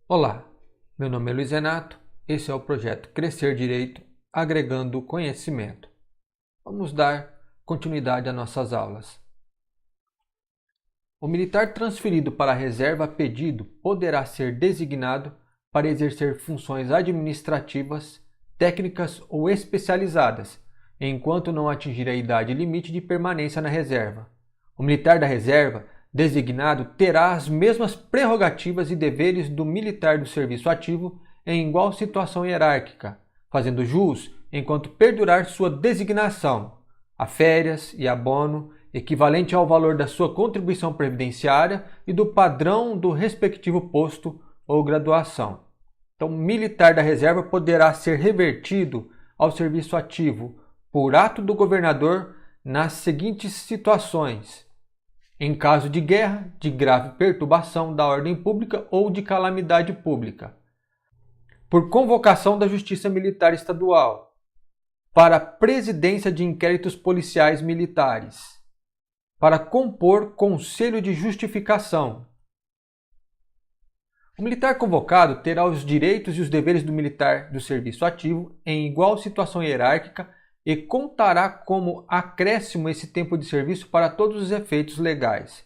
Olá, meu nome é Luiz Renato, esse é o projeto Crescer Direito, agregando conhecimento. Vamos dar continuidade às nossas aulas. O militar transferido para a reserva a pedido poderá ser designado para exercer funções administrativas, técnicas ou especializadas, enquanto não atingir a idade limite de permanência na reserva. O militar da reserva designado terá as mesmas prerrogativas e deveres do militar do serviço ativo em igual situação hierárquica, fazendo jus enquanto perdurar sua designação, a férias e abono equivalente ao valor da sua contribuição previdenciária e do padrão do respectivo posto ou graduação. Então, o militar da reserva poderá ser revertido ao serviço ativo por ato do governador nas seguintes situações: em caso de guerra, de grave perturbação da ordem pública ou de calamidade pública, por convocação da Justiça Militar Estadual, para a presidência de inquéritos policiais militares, para compor conselho de justificação. O militar convocado terá os direitos e os deveres do militar do serviço ativo em igual situação hierárquica e contará como acréscimo esse tempo de serviço para todos os efeitos legais.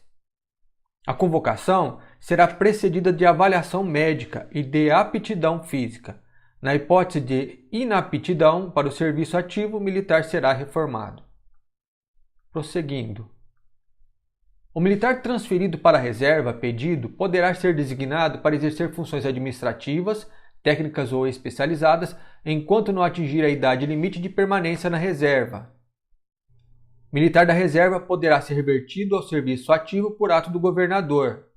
A convocação será precedida de avaliação médica e de aptidão física. Na hipótese de inaptidão para o serviço ativo, o militar será reformado. Prosseguindo. O militar transferido para a reserva a pedido poderá ser designado para exercer funções administrativas, técnicas ou especializadas, enquanto não atingir a idade limite de permanência na reserva. Militar da reserva poderá ser revertido ao serviço ativo por ato do governador.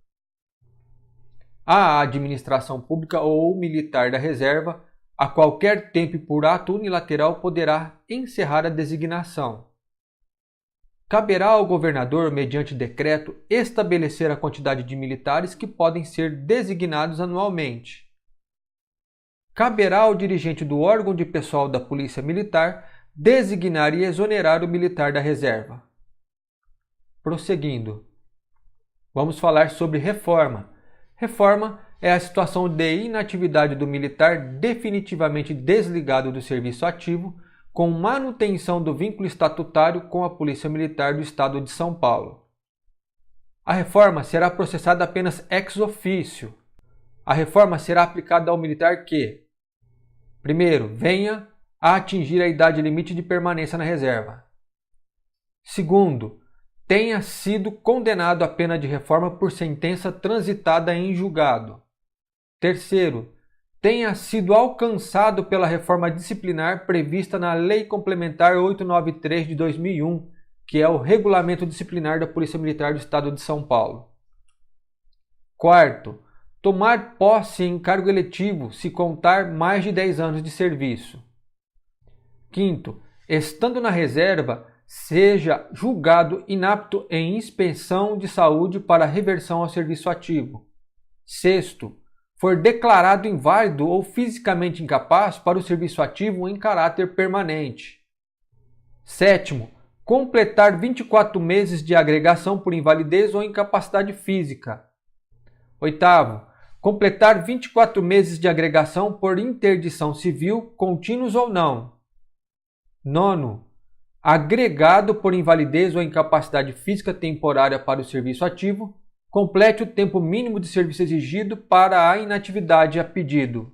A administração pública ou militar da reserva, a qualquer tempo e por ato unilateral, poderá encerrar a designação. Caberá ao governador, mediante decreto, estabelecer a quantidade de militares que podem ser designados anualmente. Caberá ao dirigente do órgão de pessoal da Polícia Militar designar e exonerar o militar da reserva. Prosseguindo. Vamos falar sobre reforma. Reforma é a situação de inatividade do militar definitivamente desligado do serviço ativo, com manutenção do vínculo estatutário com a Polícia Militar do Estado de São Paulo. A reforma será processada apenas ex officio. A reforma será aplicada ao militar que, primeiro, venha a atingir a idade limite de permanência na reserva. Segundo, tenha sido condenado à pena de reforma por sentença transitada em julgado. Terceiro, tenha sido alcançado pela reforma disciplinar prevista na Lei Complementar 893 de 2001, que é o Regulamento Disciplinar da Polícia Militar do Estado de São Paulo. Quarto, tomar posse em cargo eletivo se contar mais de 10 anos de serviço. Quinto, estando na reserva, seja julgado inapto em inspeção de saúde para reversão ao serviço ativo. Sexto, for declarado inválido ou fisicamente incapaz para o serviço ativo em caráter permanente. Sétimo, completar 24 meses de agregação por invalidez ou incapacidade física. Oitavo, completar 24 meses de agregação por interdição civil, contínuos ou não. Nono, agregado por invalidez ou incapacidade física temporária para o serviço ativo, complete o tempo mínimo de serviço exigido para a inatividade a pedido.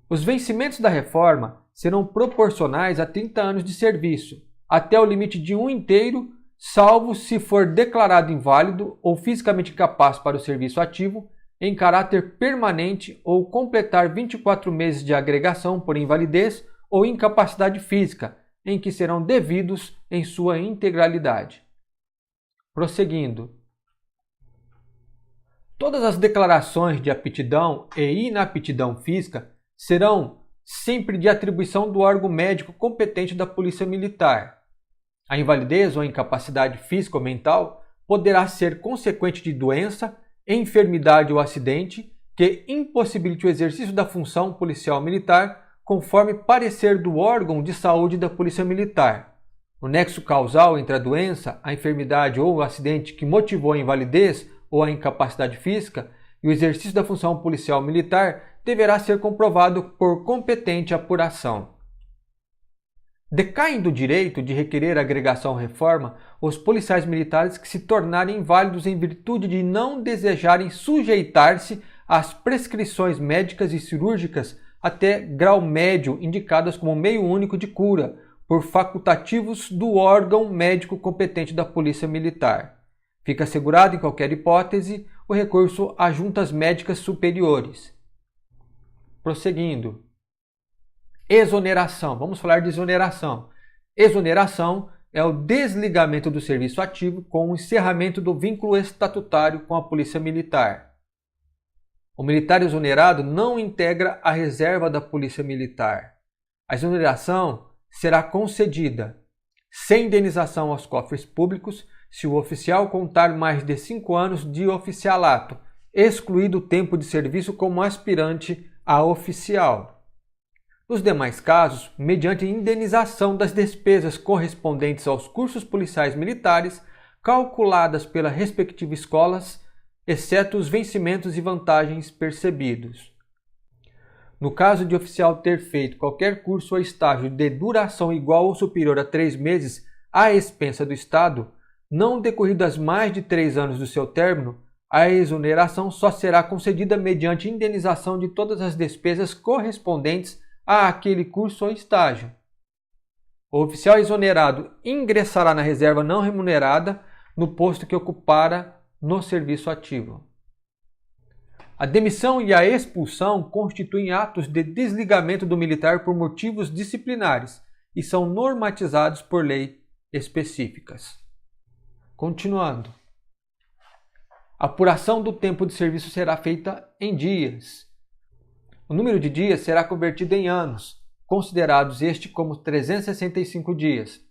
Os vencimentos da reforma serão proporcionais a 30 anos de serviço, até o limite de um inteiro, salvo se for declarado inválido ou fisicamente incapaz para o serviço ativo, em caráter permanente ou completar 24 meses de agregação por invalidez ou incapacidade física, em que serão devidos em sua integralidade. Prosseguindo. Todas as declarações de aptidão e inaptidão física serão sempre de atribuição do órgão médico competente da Polícia Militar. A invalidez ou incapacidade física ou mental poderá ser consequente de doença, enfermidade ou acidente que impossibilite o exercício da função policial militar, conforme parecer do órgão de saúde da Polícia Militar. O nexo causal entre a doença, a enfermidade ou o acidente que motivou a invalidez ou a incapacidade física e o exercício da função policial militar deverá ser comprovado por competente apuração. Decaem do direito de requerer agregação ou reforma os policiais militares que se tornarem inválidos em virtude de não desejarem sujeitar-se às prescrições médicas e cirúrgicas até grau médio indicadas como meio único de cura por facultativos do órgão médico competente da Polícia Militar. Fica assegurado, em qualquer hipótese, o recurso a juntas médicas superiores. Prosseguindo. Exoneração. Vamos falar de exoneração. Exoneração é o desligamento do serviço ativo com o encerramento do vínculo estatutário com a Polícia Militar. O militar exonerado não integra a reserva da Polícia Militar. A exoneração será concedida sem indenização aos cofres públicos se o oficial contar mais de 5 anos de oficialato, excluído o tempo de serviço como aspirante a oficial. Nos demais casos, mediante indenização das despesas correspondentes aos cursos policiais militares, calculadas pelas respectivas escolas, exceto os vencimentos e vantagens percebidos. No caso de oficial ter feito qualquer curso ou estágio de duração igual ou superior a 3 meses à expensa do Estado, não decorridas mais de 3 anos do seu término, a exoneração só será concedida mediante indenização de todas as despesas correspondentes àquele curso ou estágio. O oficial exonerado ingressará na reserva não remunerada no posto que ocupara no serviço ativo. A demissão e a expulsão constituem atos de desligamento do militar por motivos disciplinares e são normatizados por lei específicas. Continuando. A apuração do tempo de serviço será feita em dias. O número de dias será convertido em anos, considerados este como 365 dias.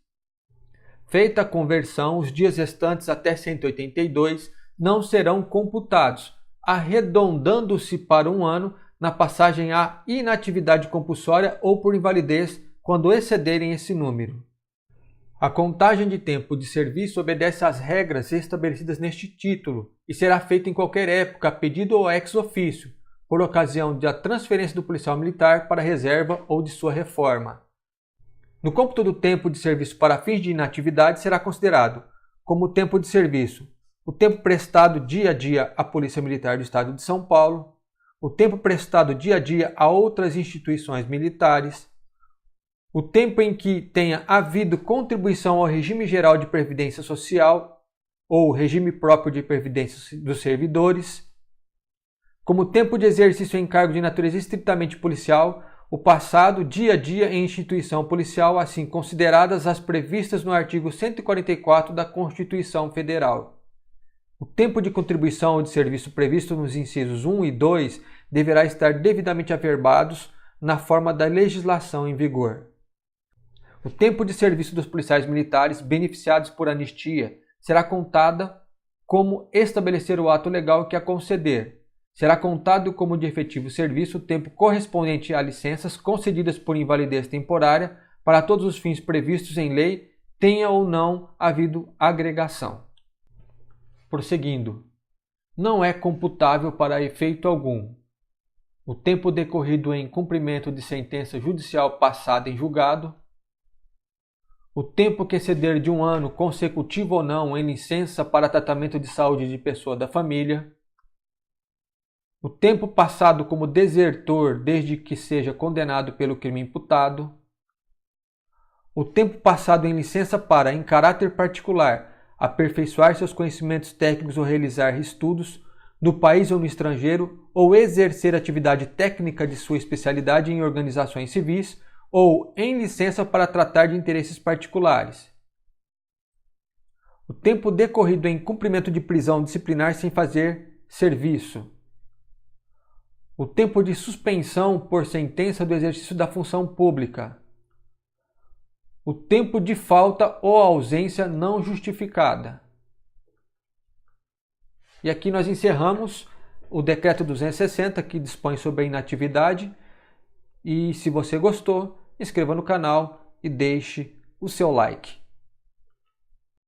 Feita a conversão, os dias restantes até 182 não serão computados, arredondando-se para 1 ano na passagem à inatividade compulsória ou por invalidez quando excederem esse número. A contagem de tempo de serviço obedece às regras estabelecidas neste título e será feita em qualquer época, a pedido ou ex officio, por ocasião da transferência do policial militar para a reserva ou de sua reforma. No cômputo do tempo de serviço para fins de inatividade será considerado como tempo de serviço o tempo prestado dia a dia à Polícia Militar do Estado de São Paulo, o tempo prestado dia a dia a outras instituições militares, o tempo em que tenha havido contribuição ao regime geral de previdência social ou regime próprio de previdência dos servidores, como tempo de exercício em cargo de natureza estritamente policial, o passado dia a dia em instituição policial, assim consideradas as previstas no artigo 144 da Constituição Federal. O tempo de contribuição ou de serviço previsto nos incisos 1 e 2 deverá estar devidamente averbados na forma da legislação em vigor. O tempo de serviço dos policiais militares beneficiados por anistia será contada como estabelecer o ato legal que a conceder. Será contado como de efetivo serviço o tempo correspondente a licenças concedidas por invalidez temporária para todos os fins previstos em lei, tenha ou não havido agregação. Prosseguindo. Não é computável para efeito algum o tempo decorrido em cumprimento de sentença judicial passada em julgado, o tempo que exceder de 1 ano consecutivo ou não em licença para tratamento de saúde de pessoa da família, o tempo passado como desertor desde que seja condenado pelo crime imputado, o tempo passado em licença para, em caráter particular, aperfeiçoar seus conhecimentos técnicos ou realizar estudos no país ou no estrangeiro, ou exercer atividade técnica de sua especialidade em organizações civis, ou em licença para tratar de interesses particulares. O tempo decorrido em cumprimento de prisão disciplinar sem fazer serviço. O tempo de suspensão por sentença do exercício da função pública. O tempo de falta ou ausência não justificada. E aqui nós encerramos o Decreto 260, que dispõe sobre a inatividade. E se você gostou, inscreva no canal e deixe o seu like.